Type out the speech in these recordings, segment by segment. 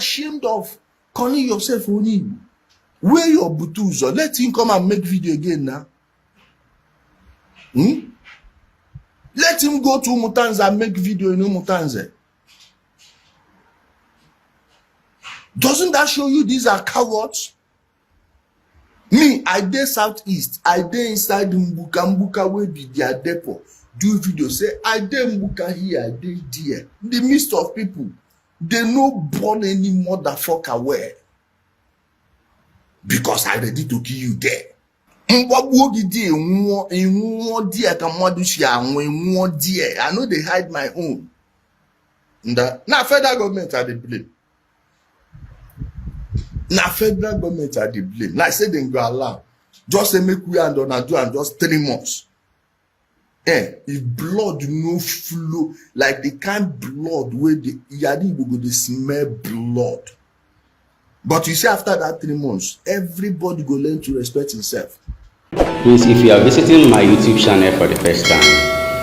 ashamed of calling yourself Oni. Where your butuzo? Let him come and make video again now. Let him go to Mutanza and make video in Mutanza. Doesn't that show you these are cowards? Me, I dey southeast, I dey inside Mbuka where be their depot. Do video, say I dey Mbuka here, I dey there. In the midst of people, they no born any motherfucker where. Because I ready to kill you there. I know they hide my own. Now federal government are the blame. Now federal government are the blame. Like say they go allow. Just say make we and do and just 3 months. If blood no flow, like the kind blood where the Yadi will go they smell blood. But you see after that 3 months, everybody go learn to respect himself. Please, if you are visiting my YouTube channel for the first time,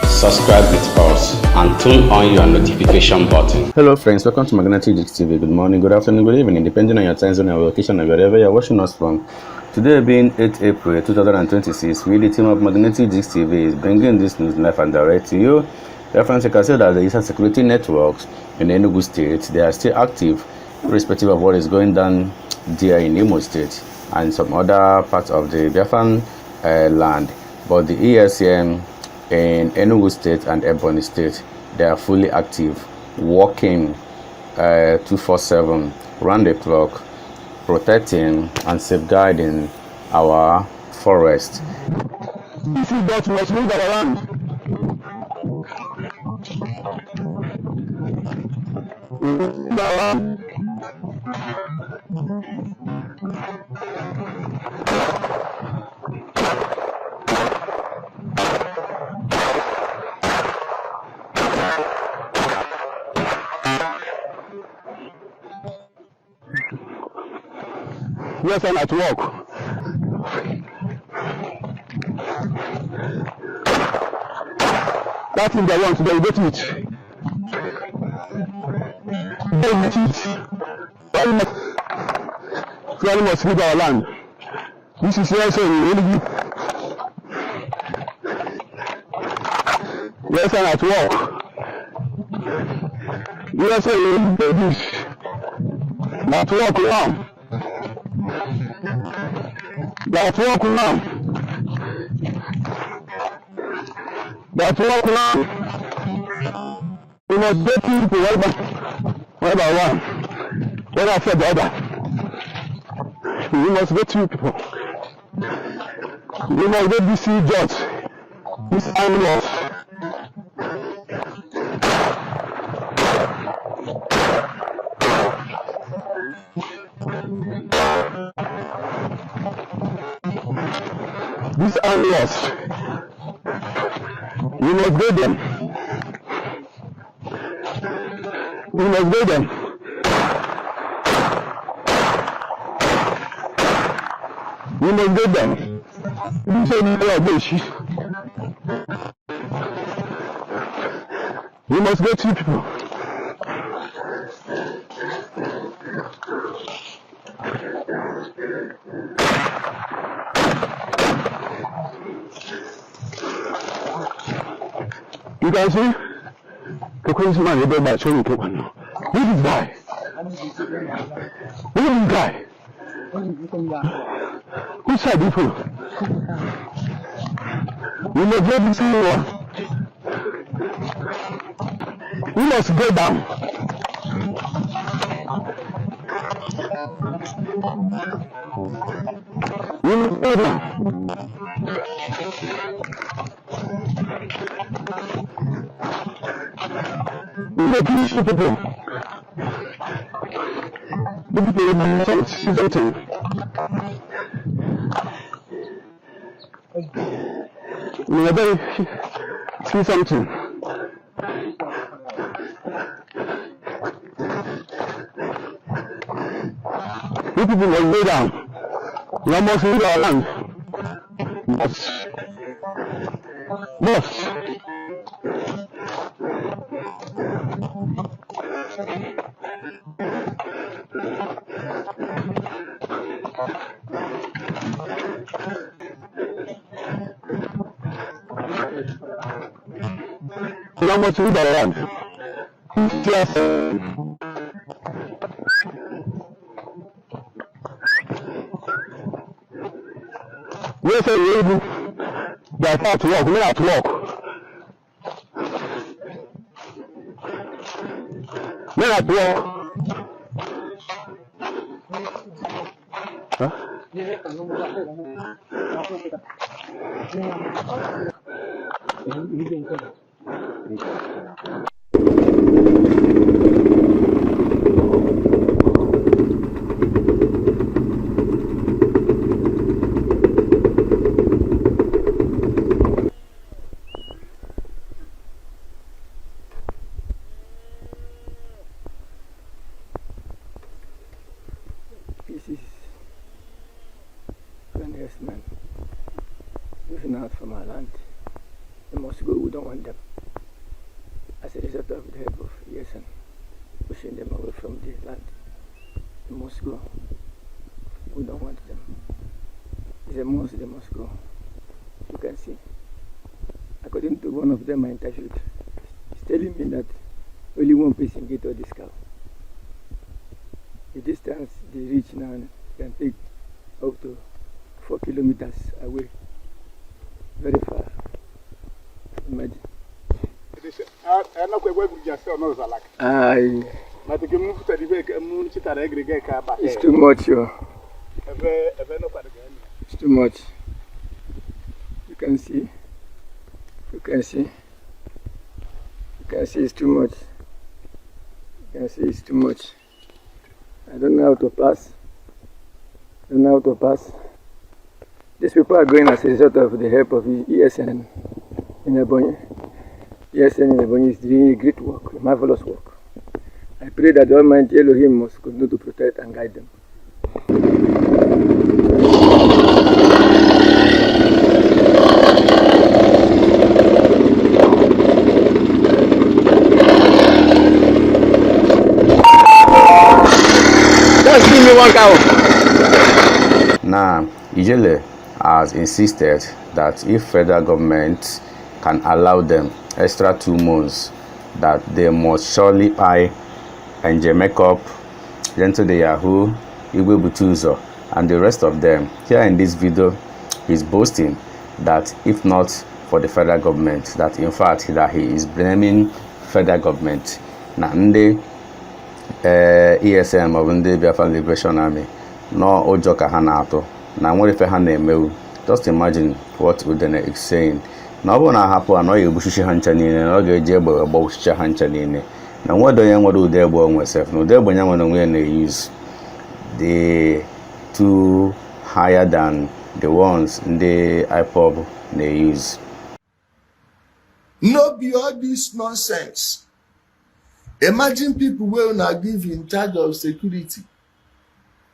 subscribe with us and turn on your notification button. Hello friends, welcome to Magnetic Gist TV. Good morning, good afternoon, good evening, depending on your time zone and location and wherever you are watching us from. Today being 8 April 2026, we the team of Magnetic Gist TV is bringing this news live and direct to you. Reference, you can see that the ISA security networks in Enugu State, they are still active, irrespective of what is going down there in Imo State and some other parts of the Biafran land. But the ESM in Enugu State and Ebonyi State, they are fully active, working 247 round the clock, protecting and safeguarding our forest. This is that must move around. Yes, I'm at work. That thing they want, they get it. They get it. Fulani must leave our land. This is also really. Yes, I'm at work. Yes, I'm at work now. That's work now. That's work now. We must get people one by one. When I said the other, we must get two people. We must get this judge, this animals. These animals, we must get them. We must get them. We must get them. We must get two people. You guys see? The crazy man is about showing you now. Who is this guy? Who is this guy? Which side do you follow? We must get this one. We must go down. We must go down. The people. The people in something. We are very see something. The people will lay down. We must leave our land. Must. I must read around. Yes. Yes, they are at work. Men at work. Men at work. Huh? This is Fulani Herdsmen moving out from our land. They must go, we don't want them. As a result of the help of ESN, pushing them away from the land. They must go. We don't want them. It's a must, they must go. You can see, according to one of them I interviewed, he's telling me that only one person get all this cow. The distance they reach now can take up to 4 kilometers away. Very far. Imagine. It's too much, yo. It's too much. You can see. You can see. You can see it's too much. You can see it's too much. I don't know how to pass. I don't know how to pass. These people are going as a result of the help of ESN in Ebonyi. ESN in Ebonyi is doing a great work, a marvelous work. I pray that the Almighty Elohim must continue to protect and guide them. Just give me one cow. Now, Udele has insisted that if federal government can allow them extra 2 months, that they must surely buy Enje Makeup, Gentle the Yahoo, Igbo Butuzo, and the rest of them. Here in this video, he's boasting that if not for the federal government, that in fact that he is blaming federal government. Na ndị ESM of ndị Biafra Liberation Army no ụjọ ka ha na-atụ na nwere ife ha na-emewu. Just imagine what Udele is saying. Na ọ bụrụ na ahapụ na ọ ga-egbuchichi ha ncha niile, na ọ ga-eji egbe gbagbuchicha ha ncha niile, na nwedo onye nwere ụdị egbe onwe sef, na ụdị egbe onye nwere onwe ya na-use the two higher than the ones ndị IPOB na-use. No be all this nonsense. Imagine people wey una give in charge of security.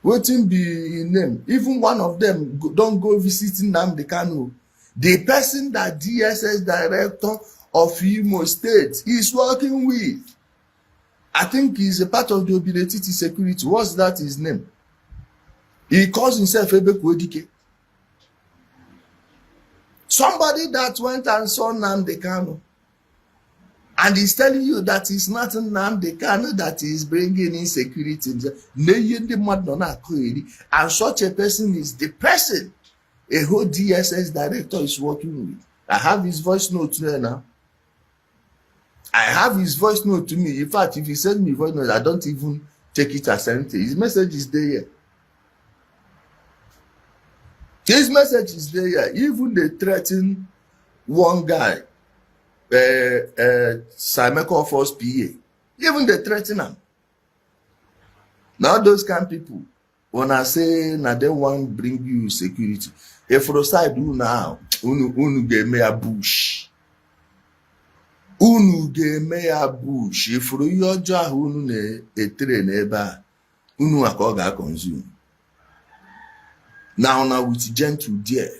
Wetin be im name? Even one of them don go visit Nnamdi Kanu. The person that DSS director of Imo State is working with, I think he's a part of the Obiletiti security. What's that his name? He calls himself Ebeku Odike. Somebody that went and saw Nnamdi Kanu, and he's telling you that it's not Nnamdi Kanu that is bringing in security. And such a person is the person a whole DSS director is working with. I have his voice note there now. I have his voice note to me. In fact, if he sends me voice note, I don't even take it as anything. His message is there. His message is there. Even they threaten one guy, Simeko Force PA. Even they threaten him. Now those kind of people, when I say now they want bring you security, if for side do now, unu get me a bush. Unu get me a bush. If for your job unu ne etre neba, unu akoga consume. Now with gentle dear,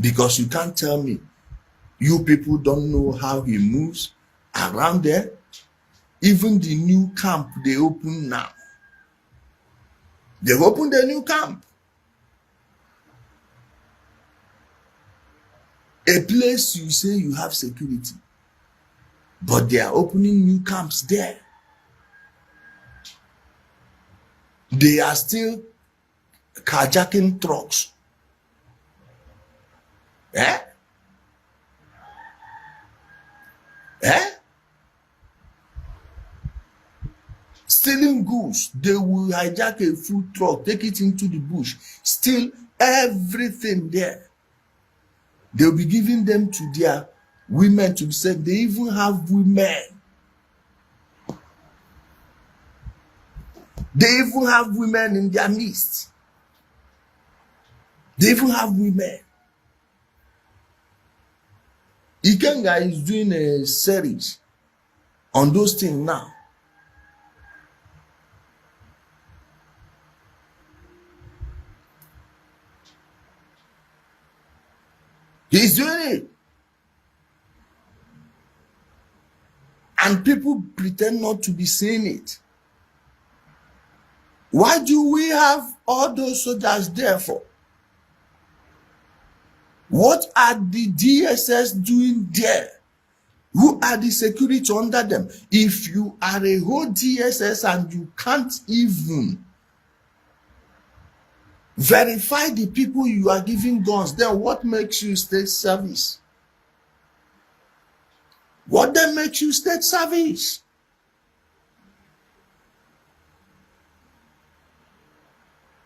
because you can't tell me you people don't know how he moves around there. Even the new camp they open now. They've opened a new camp. A place you say you have security. But they are opening new camps there. They are still carjacking trucks. Eh? Eh? Stealing goods. They will hijack a food truck, take it into the bush, steal everything there. They'll be giving them to their women to say. They even have women. They even have women in their midst. They even have women. Ikenga is doing a series on those things now. He's doing it. And people pretend not to be seeing it. Why do we have all those soldiers there for? What are the DSS doing there? Who are the security under them? If you are a whole DSS and you can't even verify the people you are giving guns, then what makes you state service? What then makes you state service?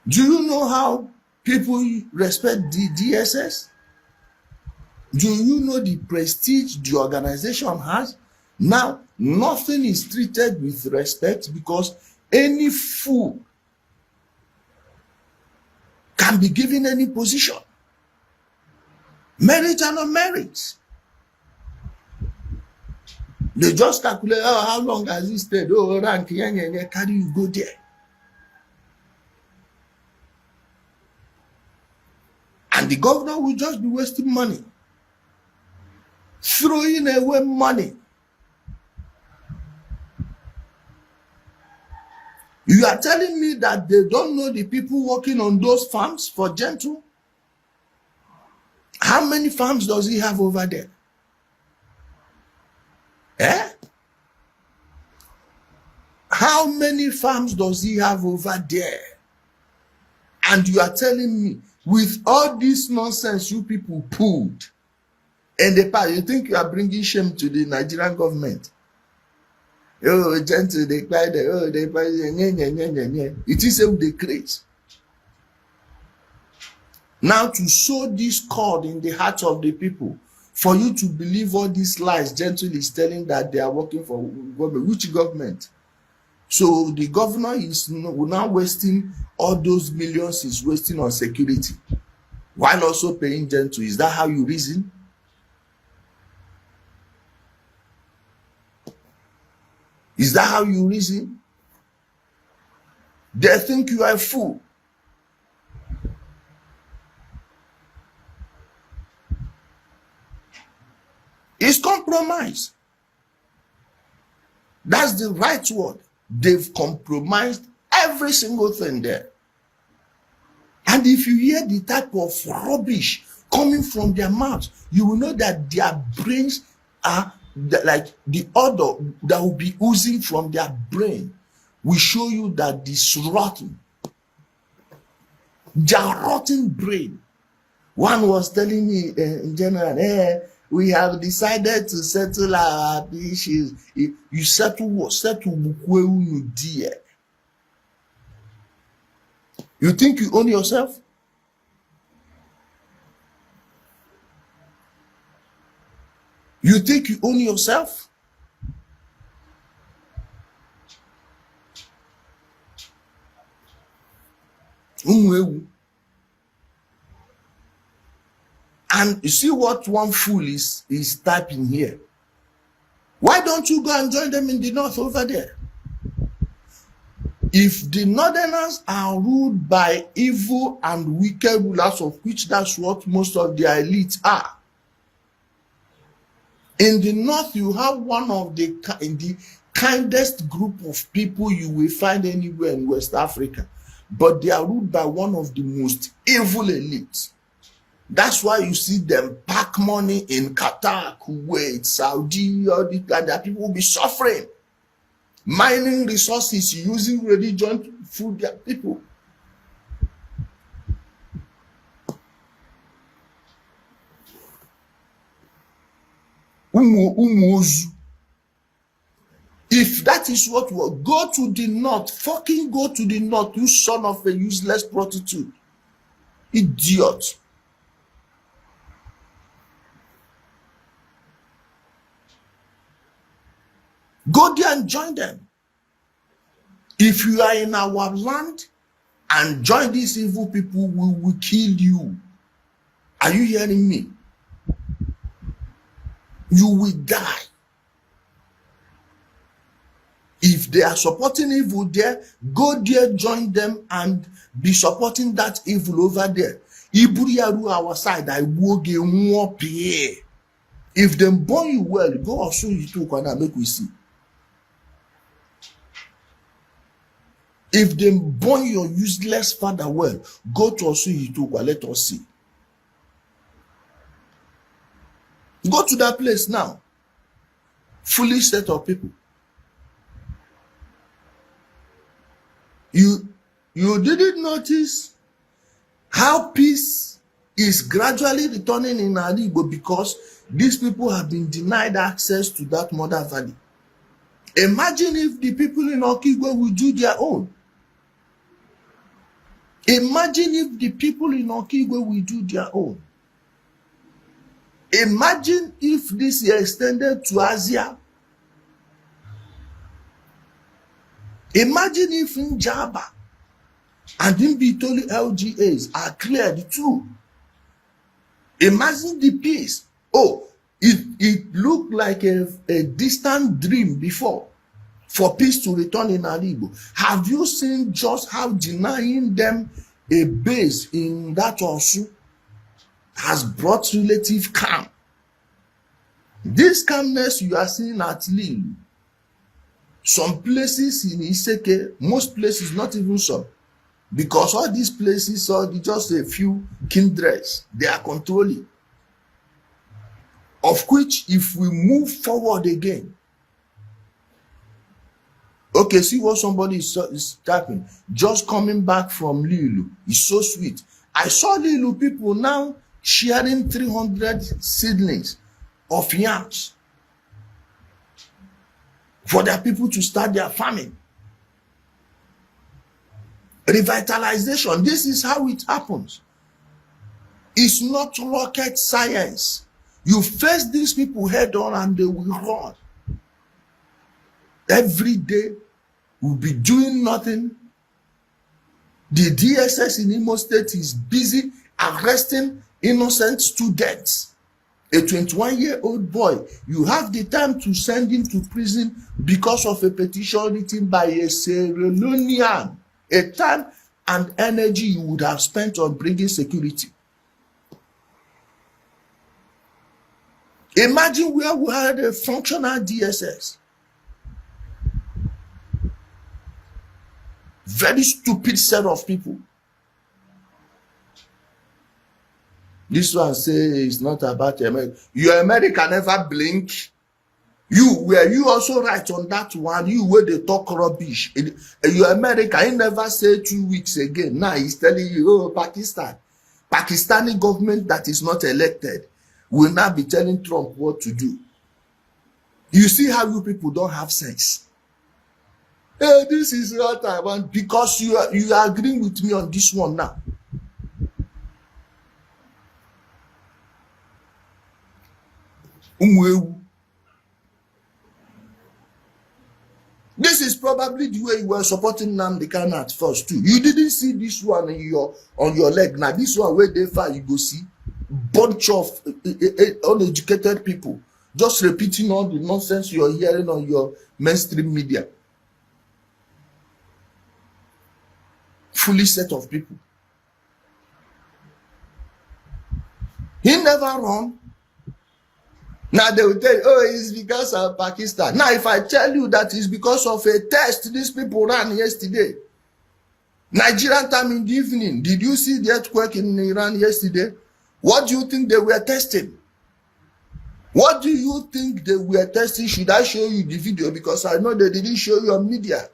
Do you know how people respect the DSS? Do you know the prestige the organization has? Now, nothing is treated with respect because any fool can be given any position. Merit or no merit. They just calculate, oh, how long has he stayed? Oh, rank, carry you go there. And the governor will just be wasting money. Throwing away money. You are telling me that they don't know the people working on those farms for Gentle? How many farms does he have over there? Eh? How many farms does he have over there? And you are telling me, with all this nonsense you people pulled in the past, you think you are bringing shame to the Nigerian government? Oh, Gentle, they cry there. Oh, they cry there. It is a decrease. Now to sow discord in the hearts of the people, for you to believe all these lies, Gentle is telling that they are working for government. Which government? So the governor is now wasting all those millions he's wasting on security, while also paying Gentle. Is that how you reason? Is that how you reason? They think you are a fool. It's compromise. That's the right word. They've compromised every single thing there. And if you hear the type of rubbish coming from their mouths, you will know that their brains are like the odor that will be oozing from their brain will show you that this rotten, their rotten brain. One was telling me in general, we have decided to settle our issues. You settle what? Settle Bukwe dear. You think you own yourself? You think you own yourself? And you see what one fool is typing here. Why don't you go and join them in the north over there? If the northerners are ruled by evil and wicked rulers, of which that's what most of their elites are, in the north you have one of the kindest group of people you will find anywhere in West Africa, but they are ruled by one of the most evil elites. That's why you see them pack money in Qatar, Kuwait, Saudi, all this, and that people will be suffering. Mining resources, using religion to food their people. If that is what will go to the north, fucking go to the north, you son of a useless prostitute. Idiot. Go there and join them. If you are in our land and join these evil people, we will kill you. Are you hearing me? You will die. If they are supporting evil there, go there, join them, and be supporting that evil over there. Iburiaru our side, I will get more pay. If them burn you well, go also you too, and make we see. If them burn your useless father well, go to also you too, let us see. Go to that place now. Fully set of people. You didn't notice how peace is gradually returning in Igbo because these people have been denied access to that mother valley. Imagine if the people in Okigwe will do their own. Imagine if the people in Okigwe will do their own. Imagine if this is extended to Asia. Imagine if in Java and in Bitoli LGAs are cleared too. Imagine the peace. Oh, it looked like a distant dream before for peace to return in Igbo. Have you seen just how denying them a base in that Osu has brought relative calm? This calmness you are seeing at Lille, some places in Iseke, most places, not even some, because all these places are just a few kindreds they are controlling. Of which, if we move forward again, okay, see what somebody is typing. Just coming back from Lille is so sweet. I saw Lille people now sharing 300 seedlings of yams for their people to start their farming. Revitalization, this is how it happens. It's not rocket science. You face these people head on and they will run. Every day we'll be doing nothing. The DSS in Imo State is busy arresting innocent students. A 21-year-old boy, you have the time to send him to prison because of a petition written by a Sierra Leonean. A time and energy you would have spent on bringing security. Imagine where we had a functional DSS. Very stupid set of people. This one say it's not about America. Your America never blink. Were you also right on that one? You where they talk rubbish. Your America, he never say 2 weeks again. Now he's telling you, oh, Pakistan. Pakistani government that is not elected will now be telling Trump what to do. You see how you people don't have sense. Hey, this is what I want because you are agreeing with me on this one now. This is probably the way you were supporting Nnamdi Kanu at first too. You didn't see this one on your leg. Now this one where they far you go see bunch of uneducated people just repeating all the nonsense you're hearing on your mainstream media. Fully set of people. He never run. Now they will tell you, oh, it's because of Pakistan. Now, if I tell you that it's because of a test these people ran yesterday, Nigerian time in the evening, did you see the earthquake in Iran yesterday? What do you think they were testing? What do you think they were testing? Should I show you the video? Because I know they didn't show you on media.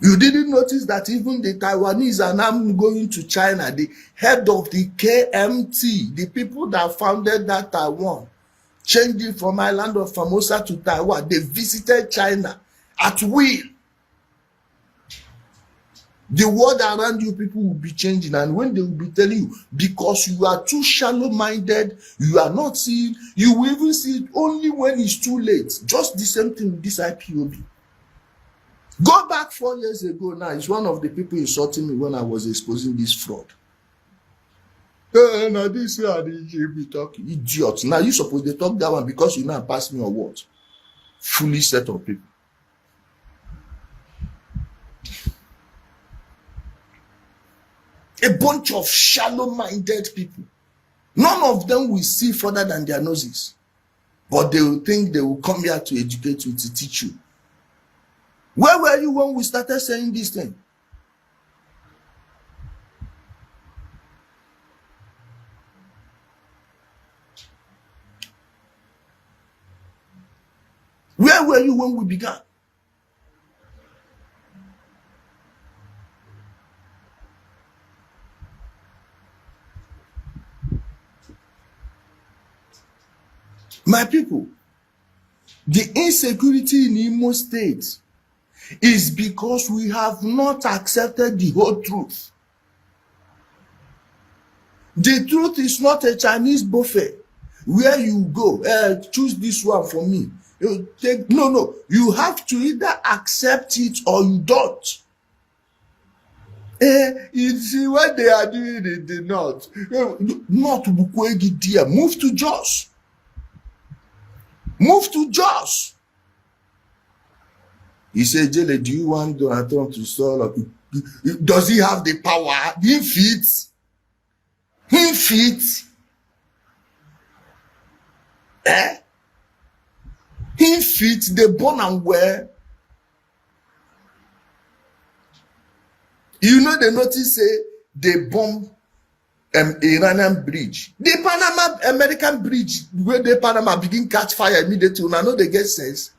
You didn't notice that even the Taiwanese are now going to China. The head of the KMT, the people that founded that Taiwan, changed it from island of Formosa to Taiwan. They visited China at will. The world around you, people will be changing, and when they will be telling you, because you are too shallow-minded, you are not seeing, you will even see it only when it's too late. Just the same thing with this IPOB. Go back 4 years ago now, it's one of the people insulting me when I was exposing this fraud. Now this year they be talking. Idiot. Now you supposed to talk that one because you now pass me or what? Foolish set of people. A bunch of shallow-minded people. None of them will see further than their noses. But they will think they will come here to educate you, to teach you. Where were you when we started saying this thing? Where were you when we began? My people, the insecurity in Imo State is because we have not accepted the whole truth. The truth is not a Chinese buffet where you go, choose this one for me. You take, no. You have to either accept it or you don't. You see what they are doing in the north. Not Bukwegi dear. Move to Jos. Move to Jos. He said, Jele, do you want Donald Trump to solve? Does he have the power? He fits. He fits. He fits the born and wear. You know, they notice say they bomb Iranian bridge. The Panama American bridge where the Panama begin catch fire immediately. Now know they get sense.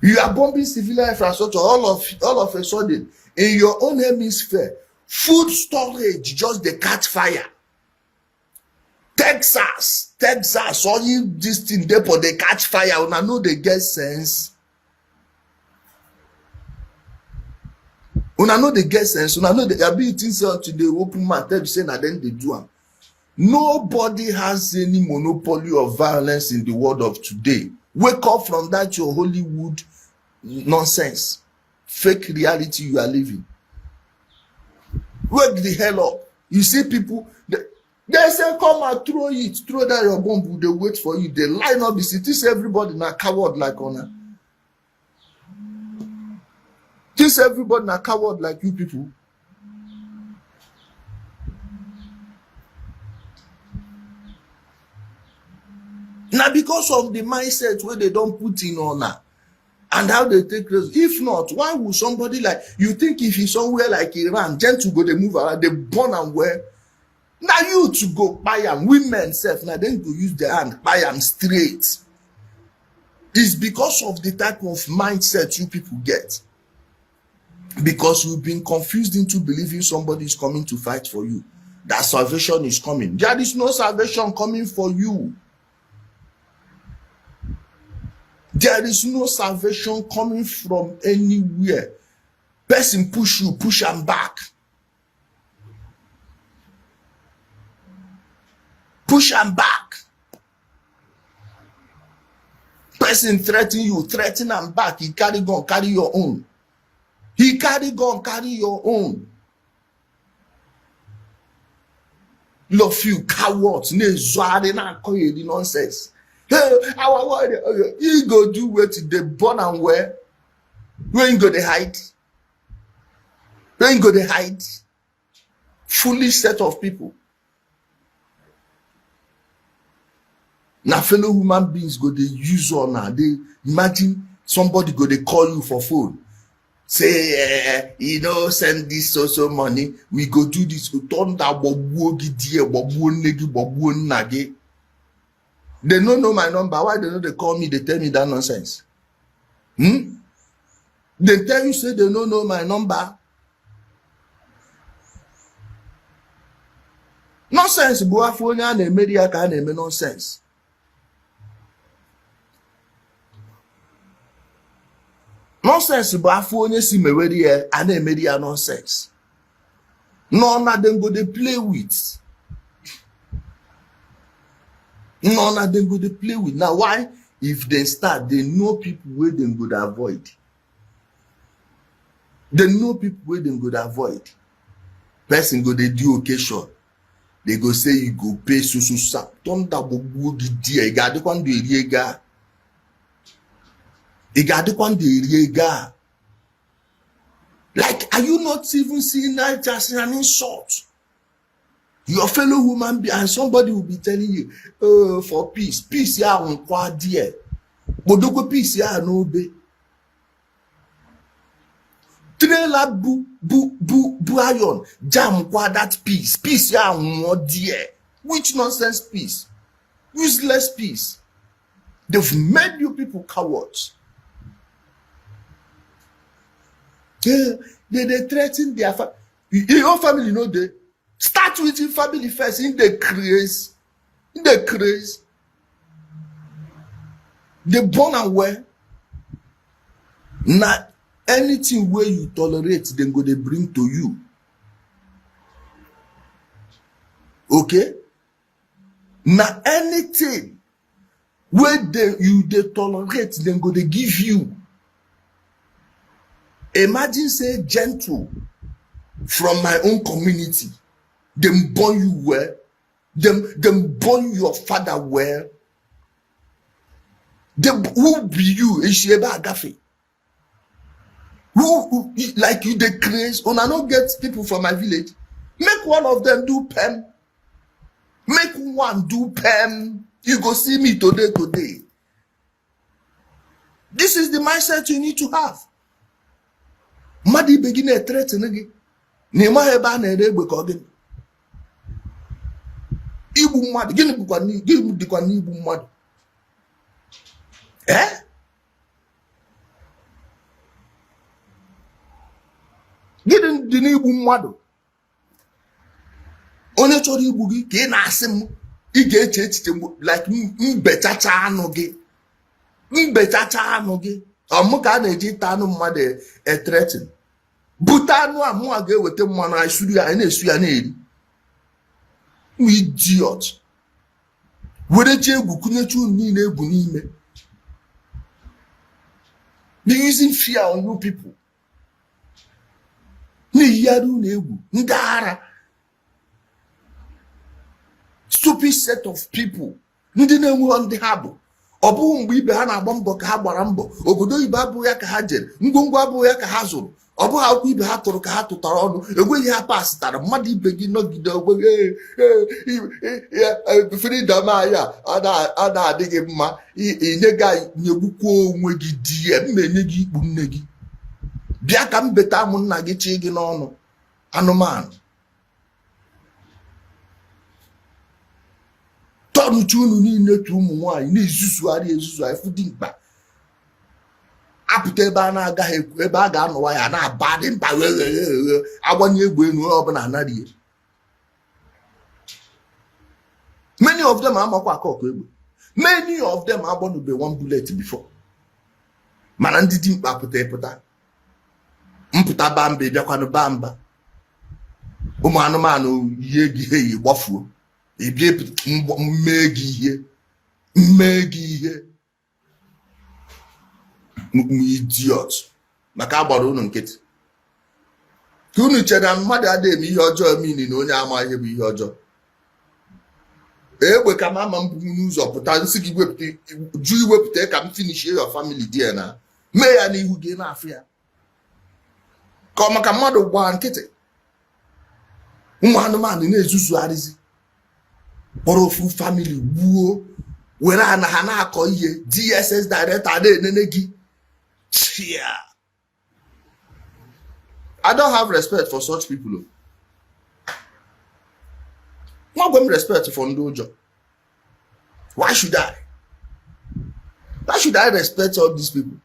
You are bombing civilian infrastructure all of a sudden in your own hemisphere. Food storage just they catch fire. Texas, all you this thing there, but they catch fire. Now know they get sense. Una know they get sense. Una know they ability to the open mouth. They say na then they do am. Nobody has any monopoly of violence in the world of today. Wake up from that your Hollywood nonsense, fake reality you are living. Wake the hell up. You see people, they say come and throw it, throw down your bomb. They wait for you. They line up. This everybody na coward like Ona. This everybody na coward like you people. Now because of the mindset where they don't put in honor and how they take risks. If not, why would somebody like you think if he's somewhere like Iran, gent to go they move around, they born and wear. Now you to go buy them, women self, now then go use their hand, buy them straight. It's because of the type of mindset you people get. Because you've been confused into believing somebody is coming to fight for you. That salvation is coming. There is no salvation coming for you. There is no salvation coming from anywhere. Person push you, push them back. Push them back. Person threaten you, threaten them back. He carry gun, carry your own. He carry gun, carry your own. Love you, cowards. The nonsense. Hey, you go do what they born and where? Where you go they hide? Where you go they hide? Foolish set of people. Now fellow human beings go they use honor. They imagine somebody go they call you for phone. say send this so money, we go do this, turn that bobuo gidie, bobuo negi, bobuo nage. They don't know my number. Why they know they call me, they tell me that nonsense? They tell you, say they don't know my number. Nonsense, Buafonia and media can name nonsense. Nonsense, Buafonia see me ready here and media nonsense. None of them go they play with. None of them go they play with. Now, why? If they start, they know people where they go to avoid. They know people where they go to avoid. Person go they do occasion. They go say you go pay so don't double dear. You got the one do riega. You got the one do riega. Like, are you not even seeing that as an insult? Your fellow human being, and somebody will be telling you, oh, for peace. Peace, yeah, on quad dear. But don't go peace, yeah, no be. Trailer bu iron jam kwa that peace ya more dear. Which nonsense peace? Useless peace. They've made you people cowards. They threaten their family. Your family, they start with your family first. In the craze, they born and where now. Anything where you tolerate, then go they bring to you. Okay? Now anything where they tolerate, then go they give you. Imagine say gentle from my own community. Them born you well. Them born your father well. Them who be you? Isheba Agafe. Who like you the craze? When I don't get people from my village, make one of them do pen. Make one do pen. You go see me today. This is the mindset you need to have. Madi begin a threat again. Nema heba na edegbe ka ogin. Igbu mmadu, gini bukwa ni igbu mmadu? Gịnị dị n'igbu mmadụ? Onye chọrọ igbu gị ka ị na-asị m ị ga-eche echiche like mbechacha anụ gị. Ọmụ ka a na-eji ịta anụ mmadụ threaten. Bute anụ a mụ a ga-eweta mmanụ anyị na-esu ya na-eri. Idiot. Were chi egwu kunyecha unu niile egwu n'ime. They're using fear on you people. Stupid set of people. Ndị na-enwe ndị ha bụ. Ọ bụghị mgbe ibe ha na-agba mbọ ka ha gbara mbọ. Obodo ibe abụghị ya ka ha jere. Ngwongwo abụghị ya ka ha zụrụ. Ọ bụghị akwụkwọ ibe ha tụrụ ka ha tụtara ọnụ. Egweghị ha pasitara. Mmadụ ibe gị nọgide ogbe freedom ya a na-adịghị mma. Inye gị nyegbukwa onwe gị di ya. Mmenye gị ikpu nne gị. Bịa ka m beta amụ nna gị chi gị n'ọnụ anụmanụ. Tọnụcha unu niile tu ụmụ nwaanyị na-ezuzugharị efu dị mkpa. Apụta ebe a na-agaghị ekwu, ebe a ga-anọwa ya na-aba dị mkpa agbanye egbe enu ọbụla anaghị. Many of them amakwa akọkọ egbe. Many of them agbanube one bullet before. Mana ndị dị mkpa pụta. Mpụta bamba bịakwanụ bamba. Ụmụ anụmanụ ihe gị ihe gbafuo. Ebie mmee gị ihe. Idiot. Maka agbara unu nkịtị. Ka unu chere na mmadụ adịghị eme ihe ọjọọ mini na onye ama ihe bụ ihe ọjọọ. Egbe ka mama m bụ n'ụzọ pụta nsị gị jụ iwepụta ka m finish your family there na. Mee ya n'ihu gị na-afụ ya. Ka maka mmadụ gbaa nkịtị. Ụmụ anụmanụ na-ezuzugharịzi. Kpọrọ ofu family gbuo were ana ha na-akọ ihe DSS director na-enene gị. Chia. I don't have respect for such people. Not going respect for Ndojo. Why should I? Why should I respect all these people?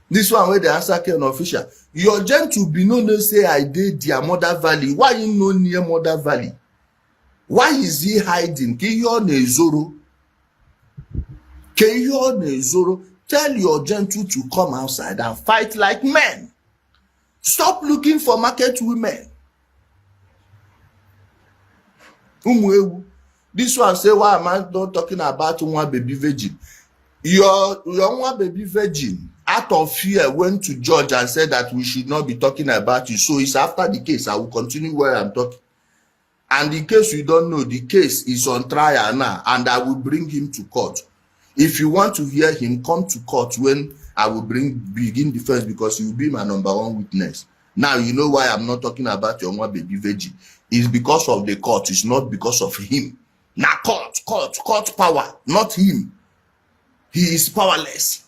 This one where the answer came official. Your gentle be no say I did their Mother Valley. Why you no near Mother Valley? Why is he hiding? Keyo Nezoro. Keyo Nezoro. Tell your gentle to come outside and fight like men. Stop looking for market women. This one say, why am I not talking about one baby virgin? Your one baby virgin, out of fear, went to judge and said that we should not be talking about you. So it's after the case. I will continue where I'm talking. And in case you don't know, the case is on trial now, and I will bring him to court. If you want to hear him, come to court when I will begin defense, because he will be my number one witness. Now you know why I'm not talking about your one baby virgin. It's because of the court. It's not because of him. Now court power, not him. He is powerless.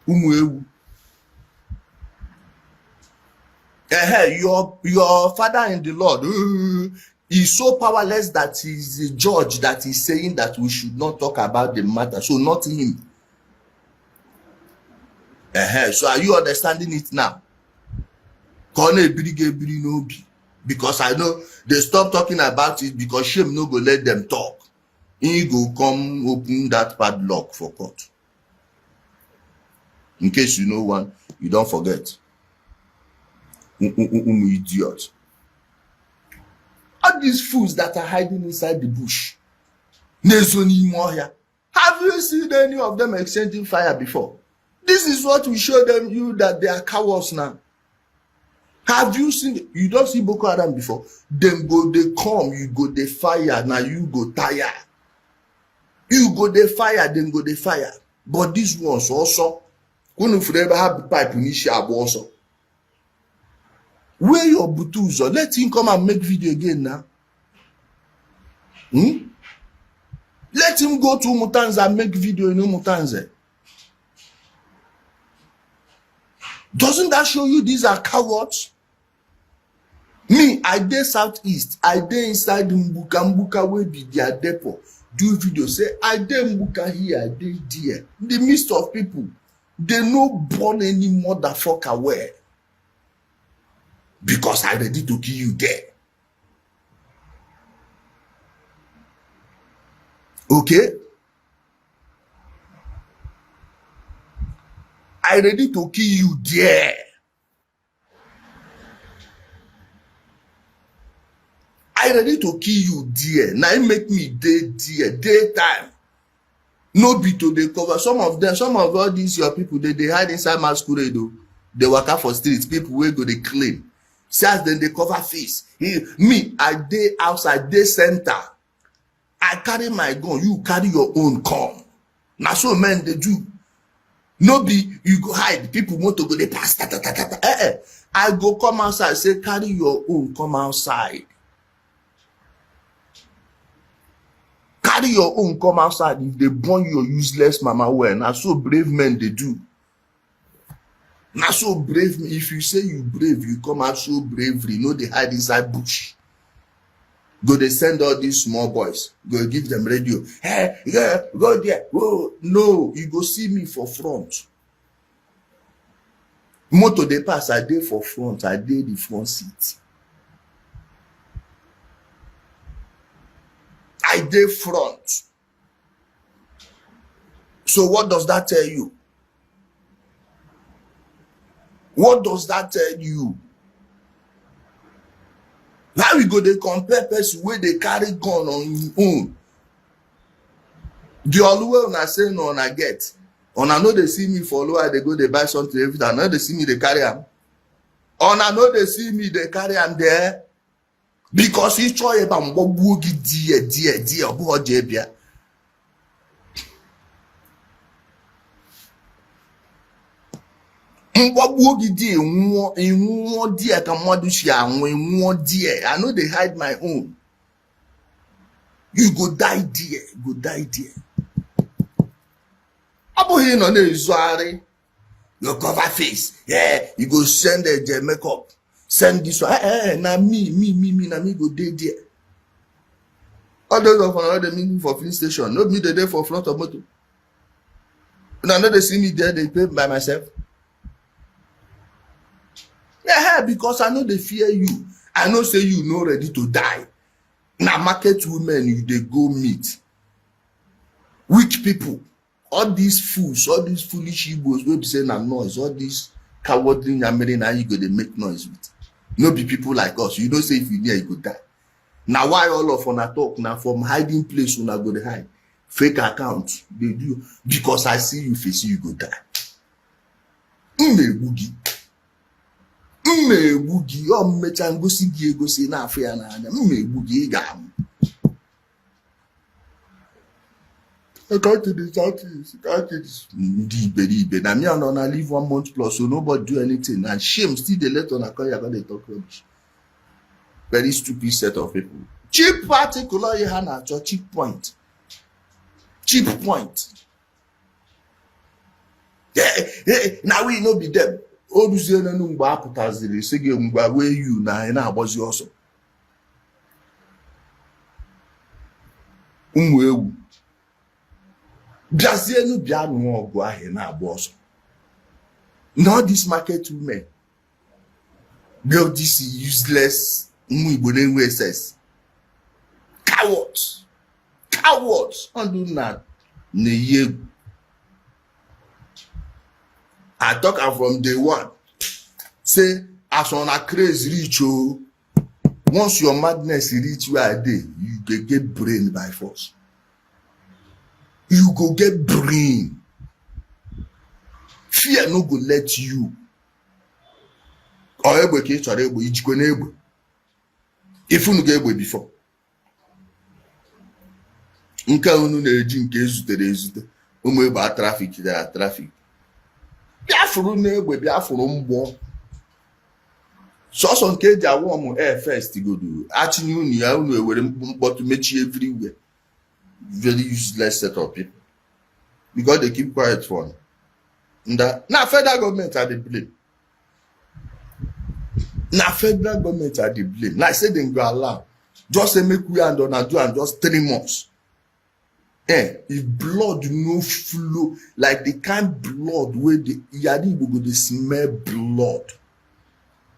Your father in the Lord is so powerless that he's a judge that is saying that we should not talk about the matter. So not him. So are you understanding it now? Because I know they stop talking about it because shame no go let them talk. He go come open that padlock for court. In case you know one, you don't forget. Idiot. All these fools that are hiding inside the bush. Have you seen any of them exchanging fire before? This is what we show them you that they are cowards now. Have you seen? You don't see Boko Haram before. Them go, they come, you go, they fire. Now you go tire. You go, they fire, then go, they fire. But this ones also, when you forever have the pipe, also. Where your butuzo? Let him come and make video again now. Let him go to Mutanza and make video in Mutanza. Doesn't that show you these are cowards? Me, I dey southeast. I dey inside Mbuka where be their depot. Do video say I dey Mbuka here, I dey there. In the midst of people, they no born any motherfucker where. Because I ready to kill you there. Okay? I ready to kill you there. I ready to kill you there. Now it make me daytime. No be to the cover. Some of all these your people, they hide inside masquerade. They work out for streets. People will go they claim. See as then they cover face. Me, I dey outside, dey center. I carry my gun. You carry your own come. Now so men they do. No be you go hide. People want to go they pass. I go come outside. Say carry your own. Come outside. Carry your own. Come outside. If they burn your useless mama well. Now so brave men they do. Now so brave. If you say you brave, you come out so bravery. No they hide inside bush. Go they send all these small boys. Go give them radio. Hey, yeah, go there. Whoa. No, you go see me for front. Motor they pass, I dey for front. I dey the front seat. I dey front. So what does that tell you? What does that tell you? How we go they compare person where they carry gun on his own? The always when I say no, I get. On I know they see me follow, they go they buy something every time. Now they see me they carry them. On I know they see me they carry them there because he try about mbobugi dear obo jebia. I know they hide my own. You go die there. Go die there. Abụghị nọ na-ezugharị your cover face. Yeah, you go send the makeup. Send this one. Na me, na me go dey there. All those of all the meeting for filling station. Not me dey for front of motor. Una no dey see me there, they pay by myself. Yeah, because I know they fear you. I know say you no ready to die. Na market women you dey go meet. Weak people. All these fools, all these foolish Igbos wey be say na noise, all these cowardly yammering na you go dey make noise with. No be people like us. You know say if you near you go die. Na why all of una talk na from hiding place una go dey hide. Fake account dey do because I see you face you go die. Mmegbu gị ọ mmecha ngosi gị egosi na afọ ya n'anya. Mmegbu gị ị ga-amụ. I got to the Southeast. Ndị iberibe na me and una live 1 month plus so nobody do anything and shame still dey let una call you about dey talk rubbish. Very stupid set of people. Cheap particular ihe ha na-achọ cheap point. Cheap point. Now we no be them. Oduzie nenu mgbe apụtaziri sị gị mgbe wee you na ị na-agbazi ọsọ. Ụmụ ewu. Bịazienu bịa nụọ ọgụ ahụ na-agba ọsọ. Not this market women. Build this useless ụmụ Igbo na-enwe SS. Cowards. Ọdụ na-eyi egwu. I talk am from day one. Say, as on a craze reach, once your madness reach where I dey, you go get brain by force. You go get brain. Fear no go let you. Or egbe ka ị chọrọ egbe, ijikwa na egbe. Ifunu ga egbe before. Nke unu na-eji nke ezute. Ụmụ egbe a traffic dara traffic. Biafra na-egbe Biafra mgbọ. Sọsọ nke eji awụ ọmụ air first godu. Achinye unu ya unu ewere mkpọtụ mechie everywhere. Very useless set of people. Because they keep quiet for now federal government are the blame. Like say they go allow. Just say make we and on do and just 3 months. If blood no flow, like the kind blood where the Yadi go dey smell blood.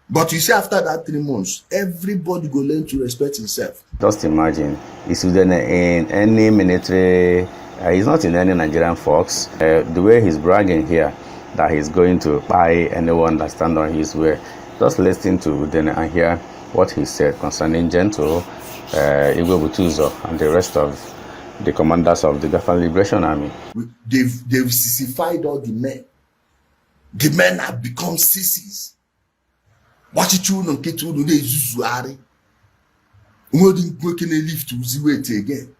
But you see after that 3 months, everybody go learn to respect himself. Just imagine, he's in any military, he's not in any Nigerian force. The way he's bragging here, that he's going to buy anyone that stand on his way. Just listen to Udele and hear what he said concerning Gentle, Igbo Butuzo, and the rest of the commanders of the Biafra Liberation Army. They've sissified all the men. The men have become sissies. What you no get to dey zuzuari. Nwoke nwoke na lift uzi wait again.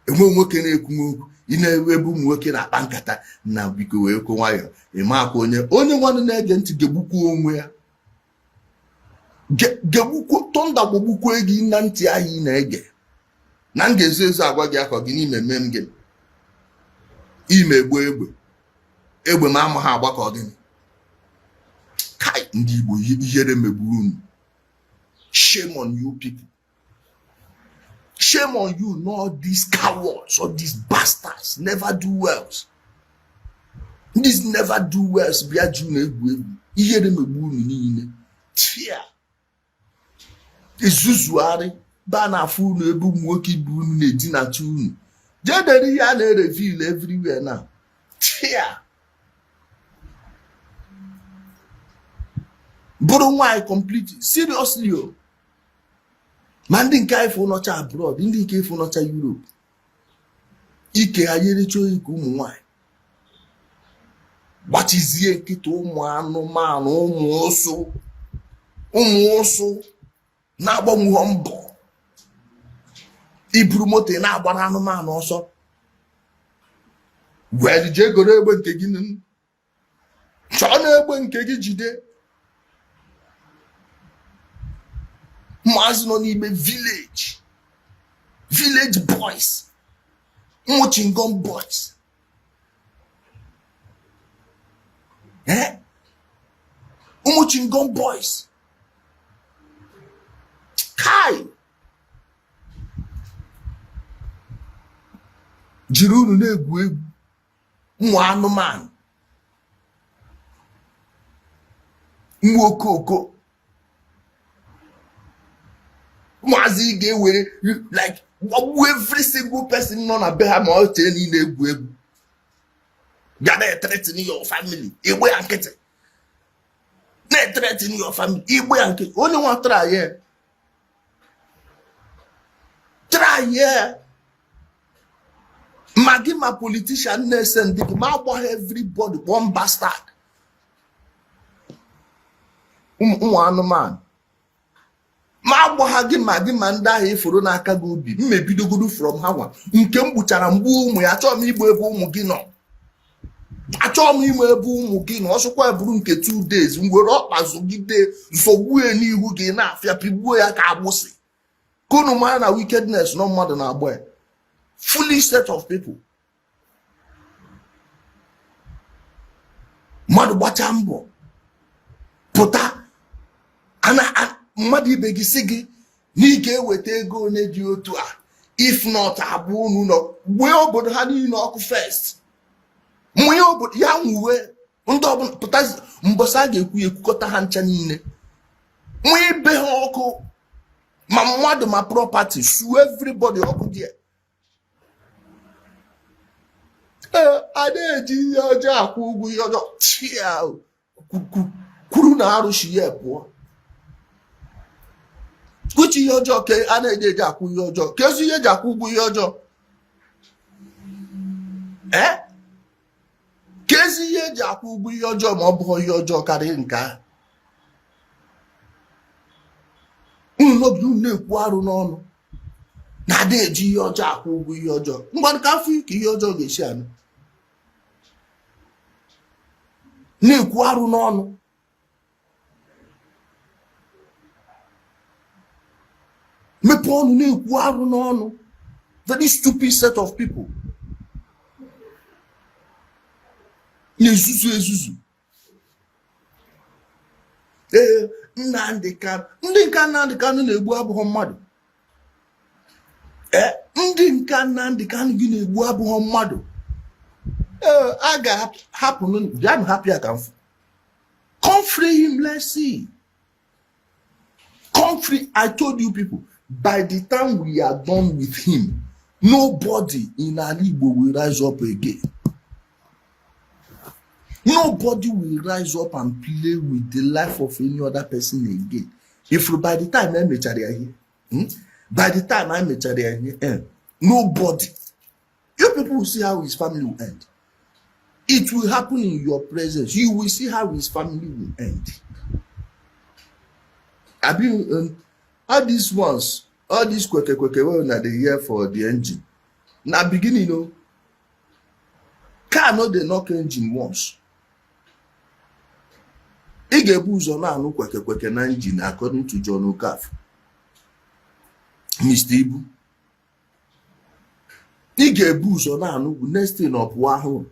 Nwoke na ekwu ị na-ewebu nwoke na akpa na biko wee kwo nwayọ. Ịma akwa onye nwanne na-ege ntị gegbukwu onwe ya. Gegbukwu tonda gbogbukwu egi na ntị ahụ na-ege. Na ngeze ezo agwa gị akọ gị n'ime mmem gị. Ime egbe ma ama ha agbakọ gị. Kai ndị Igbo ihere megburu unu. Shame on you people. Shame on you, not these cowards or these bastards. Never do wells. These never do wells. Bia ju na egwu. Ihere megburu unu niile. Tia. Izuzuari. Ba na afụ unu ebe nwoke ibu unu na-edinata unu. Jederi ya na-reveal everywhere now. Tia. Bụrụ nwaanyị complete. Seriously o. Ma ndị nke ifo nọcha abroad, ndị nke ifo nọcha Europe. Ike ha yerecho ike ụmụ nwaanyị. Gbachizie nkịta ụmụ anụmanụ, ụmụ ụsụ na-agbanwe mbọ. Iburu moto na-agbara anụmanụ ọsọ. Wee je goro egbe nke gị chọọ na egbe nke gị jide. Maazị nọ n'ime village boys, Mochingom boys. Eh? Ụmụ chingom boys. Kai. Jiri unu na-egwu egwu. Ụmụ anụmanụ. Ụmụ okoko. Ụmụazị ga-ewere like every single person nọ na be ha ma ọ chere niile egwu egwu. Bịa na-threaten your family. Igbo ya nkịtị. Na-threaten your family. Igbo ya nkịtị. Onye nwa try ya. Try ya. Magi ma politician na-ese ndị gị ma agba everybody one bastard. Ụmụ anụmanụ. Ma agba gị ma gị ma ndị ahụ ifuru n'aka gị obi. Mmebidogodu from ha nwa. Nke m gbuchara mgbu ụmụ ya achọọ m igbo ebe ụmụ gị nọ. Achọọ m ime ebe ụmụ gị na ọsụkwa bụrụ nke 2 days ngwere ọkpa zụgide nsogbuo n'ihu gị na-afịa pigbuo ya ka agbụsị ka unu mara na wickedness nọ mmadụ na-agba ya. Foolish set of people. Mmadụ gbacha mbọ pụta mmadụ ibe gị si gị na ị ga-eweta ego onye dị otu a if not abụ unu nọ gbue obodo ha niile ọkụ first. Mwenye obodo ya nwuwe ndị ọbụla pụta mbọsa ga-ekwu ekwukọta ha ncha niile. Mwenye be ha ọkụ ma mmadụ ma property sue everybody ọkụ dị. A na-eji ihe ọjọọ akwụ ụgwọ ihe ọjọọ chia kwuru na arụshi ya pụọ. Kuchi ihe ọjọọ ka a na-eji akwụ ihe ọjọọ ka ezi ihe eji akwụ ụgwọ ihe ọjọọ. Kezi ihe eji akwụ ụgwọ ihe ọjọọ ma ọ bụghị ihe ọjọọ karịa nke ahụ. Unu na-ekwu arụ n'ọnụ na-adị eji ihe ọjọọ akwụ ụgwọ ihe ọjọọ. Ngwa ka afọ ike ihe ọjọọ ga-esi anụ. Na-ekwu arụ n'ọnụ. Mepe ọnụ na-ekwu arụ n'ọnụ. Very stupid set of people. Na-ezuzu. Nnamdi Kanu. Ndị nke Nnamdi Kanu na-egbu abụghị mmadụ. Ndị nke Nnamdi Kanu gị na-egbu abụghị mmadụ. A ga-hapụ bịanụ hapụ ya ka mfu. Come free him, let's see. Come free. I told you people, by the time we are done with him, nobody in Igbo will rise up again. Nobody will rise up and play with the life of any other person again. If by the time I met here, nobody. You people will see how his family will end. It will happen in your presence. You will see how his family will end. I mean, all these ones, all these kweke when they here for the engine. Now beginning, you know, car no they knock engine once. Ị ga-ebu ụzọ na-anụ kweke na engine according to John Okafor. Mr. Ibu. Ị ga-ebu ụzọ na-anụ next thing ọpụ ahụ.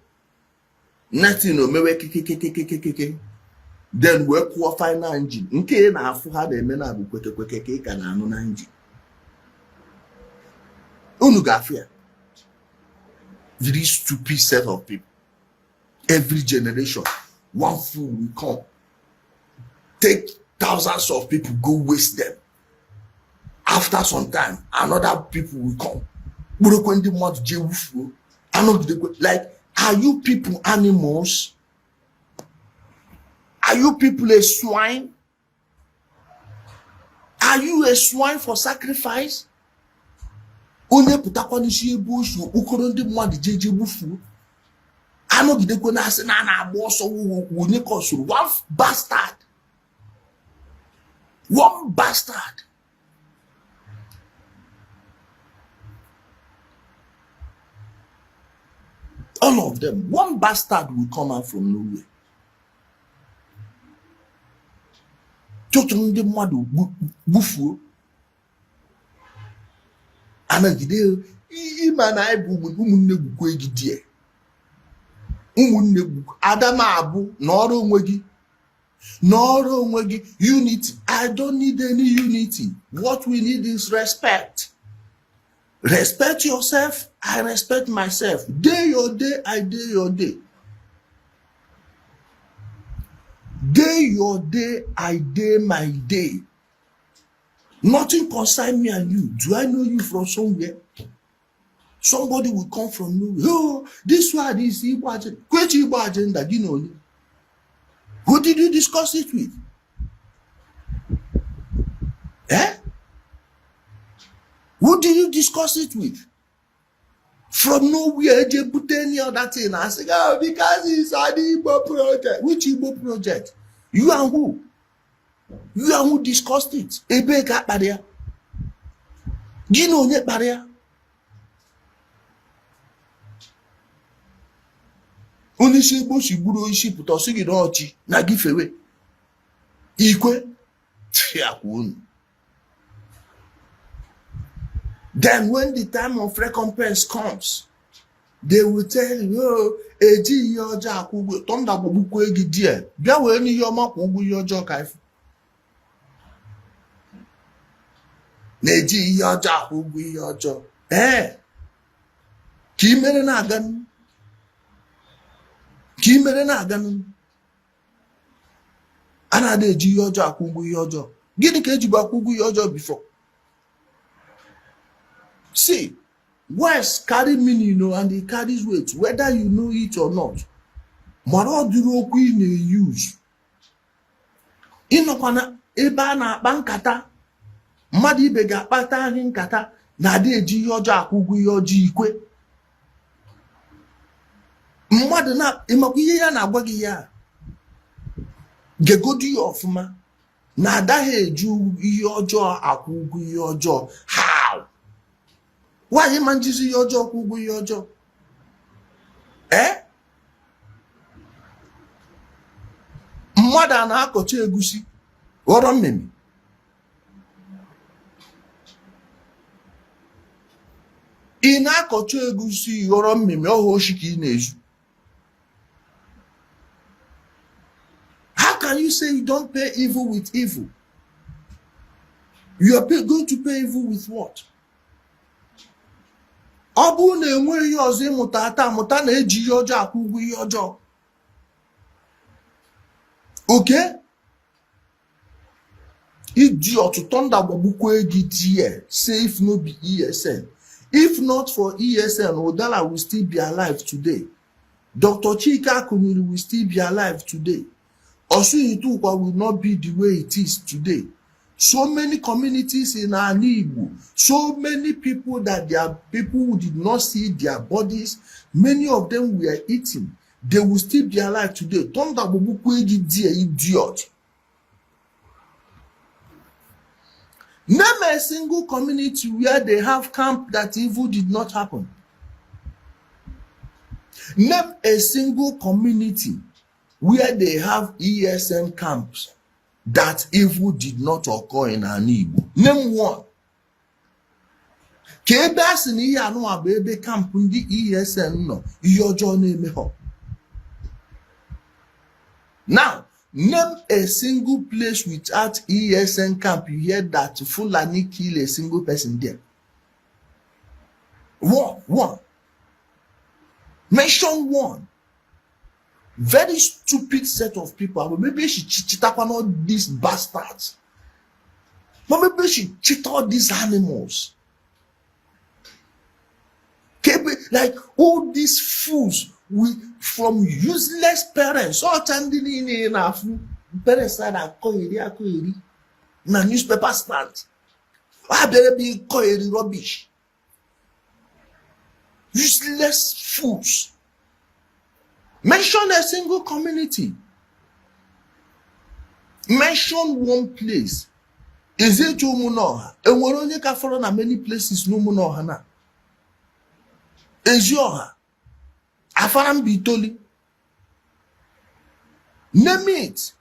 Next thing omewe kekekekekekeke. Then we kwuo final engine. Nke na-afụ ha na-eme na bụ kweke ka ị ka na-anụ na engine. Unu ga-afụ ya. Very stupid set of people. Every generation, one fool will come. Take thousands of people, go waste them. After some time, another people will come. Like, are you people animals? Are you people a swine? Are you a swine for sacrifice? Onye putakwa n'isi ebe osu okoro ndị mmadụ jeje gbufu. Anọgidekwe na asị na na-agba ọsọ onye kọsuru one bastard. One bastard. All of them. One bastard will come out from nowhere. Chọchọ ndị mmadụ gbufuo. Anagide ịma na anyị bụ ụmụnne gwukwe gị die. ụmụnne Adam abụ n'ọrụ onwe gị. N'ọrụ onwe gị. Unity. I don't need any unity. What we need is respect. Respect yourself. I respect myself. Day your day, I day your day. Day your day, I day my day. Nothing concern me and you. Do I know you from somewhere? Somebody will come from nowhere. Oh, this one is Igbo agenda. Which Igbo agenda? Do you know? Who did you discuss it with? Eh? Who did you discuss it with? From nowhere, they put any other thing and say, oh, because it's an Igbo project. Which Igbo project? You and who? You and who discussed it? Ebe ka barrier. Do you know that barrier? Only say Igbo si buru isi pụta ọsị gị n'ọchị na gifewe. Ikwe. Then when the time of recompense comes, they will tell you, oh, eji ihe ọjọọ akwụ ụgwọ, tọnda gbọgbukwa gị die. Bịa wee n'ihe ọma kwụ ụgwọ ihe ọjọọ ka ifu. Na-eji ihe ọjọọ akwụ ụgwọ ihe ọjọọ. Ka imere na-aga nụ. Ka imere na-aga nụ. A na-ada eji ihe ọjọọ akwụ ụgwọ ihe ọjọọ. Gịnị ka eji bụ akwụ ụgwọ ihe ọjọọ before? See, words carry meaning, and it carries weight, whether you know it or not. Mara ọ dịrị okwu ị na-use. Ịnọkwana ebe a na-akpa nkata, mmadụ ibe ga-akpata anyị nkata na-adị eji ihe ọjọọ akwụ ụgwọ ihe ọjọọ ikwe. Mmadụ ịmakwa ihe ya na-agwa gị ya. Gegodi ya ọfụma na adaghị eji ihe ọjọọ akwụ ụgwọ ihe ọjọọ. How? Why man jizi ihe ọjọọ kwụ ụgwọ ihe ọjọọ? Mmadụ a na-akọcha egusi ghọrọ mmemme. Ị na-akọcha egusi ghọrọ mmemme ọhụụ oshi ka ị na-ezu. How can you say you don't pay evil with evil? You are going to pay evil with what? Ọ bụrụ na enweghị ihe ọzọ ịmụta ata amụta na-eji ihe ọjọọ akwụ ụgwọ ihe ọjọọ. Okay? Iji ọtụtụ ndagbọgbukwa gị die, say if no be ESN. If not for ESN, Udele will still be alive today. Dr. Chika Akunyili will still be alive today. Osuyitukwa will not be the way it is today. So many communities in Igbo, so many people that their people who did not see their bodies, many of them were eating. They will still be alive today. Tonda Bobukweji dear idiot. Name a single community where they have camp that evil did not happen. Name a single community where they have ESN camps that evil did not occur in Igbo. Name one. Kebe asị na ihe anụ abụ ebe kampụ ndị ESN nọ, ihe ọjọọ na-eme ha. Now, name a single place without ESN camp you hear that Fulani kill a single person there. One. Mention one. Very stupid set of people. But maybe she cheat upon all these bastards. But maybe she cheat all these animals. Like all these fools from useless parents. All standing in a parents that are na newspaper stand. Why better be calling rubbish? Useless fools. Mention a single community. Mention one place. Is it Umunoha? And we're only follow na many places no Umunoha na. Is yoha? Afaram Bitoli. Name it.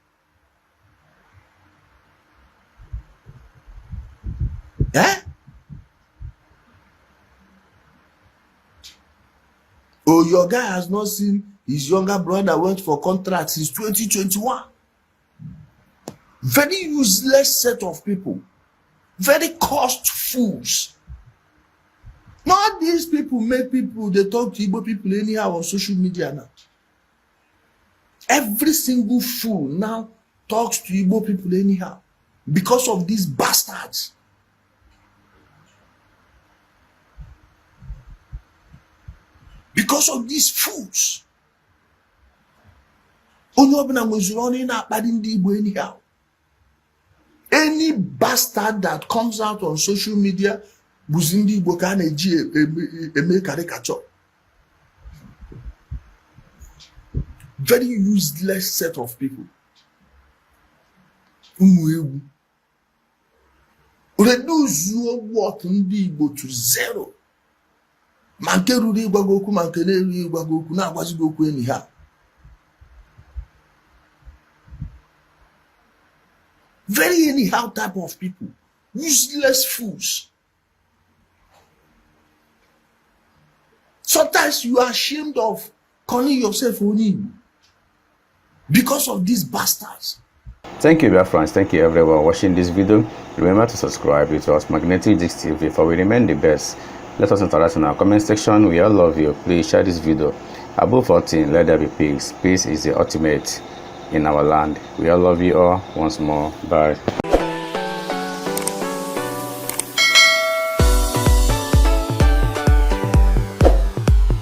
Oh, your guy has not seen His younger brother went for contract since 2021. Very useless set of people. Very cursed fools. Not these people make people, they talk to Igbo people anyhow on social media now. Every single fool now talks to Igbo people anyhow because of these bastards. Because of these fools. Any bastard that comes out on social media buzindi Igbo ka na-eji eme caricature. Very useless set of people. Reduce your work ndị Igbo to zero. Manke ruri igwagoku, manke na-eri igwagoku, na-agwazigoku anyhow. Very anyhow type of people. Useless fools. Sometimes you are ashamed of calling yourself Oni because of these bastards. Thank you, Biafrans. Thank you everyone watching this video. Remember to subscribe. It was Magnetic Gist TV, for we remain the best. Let us interact in our comment section. We all love you. Please share this video. Above 14, let there be peace. Peace is the ultimate in our land. We all love you all. Once more, bye.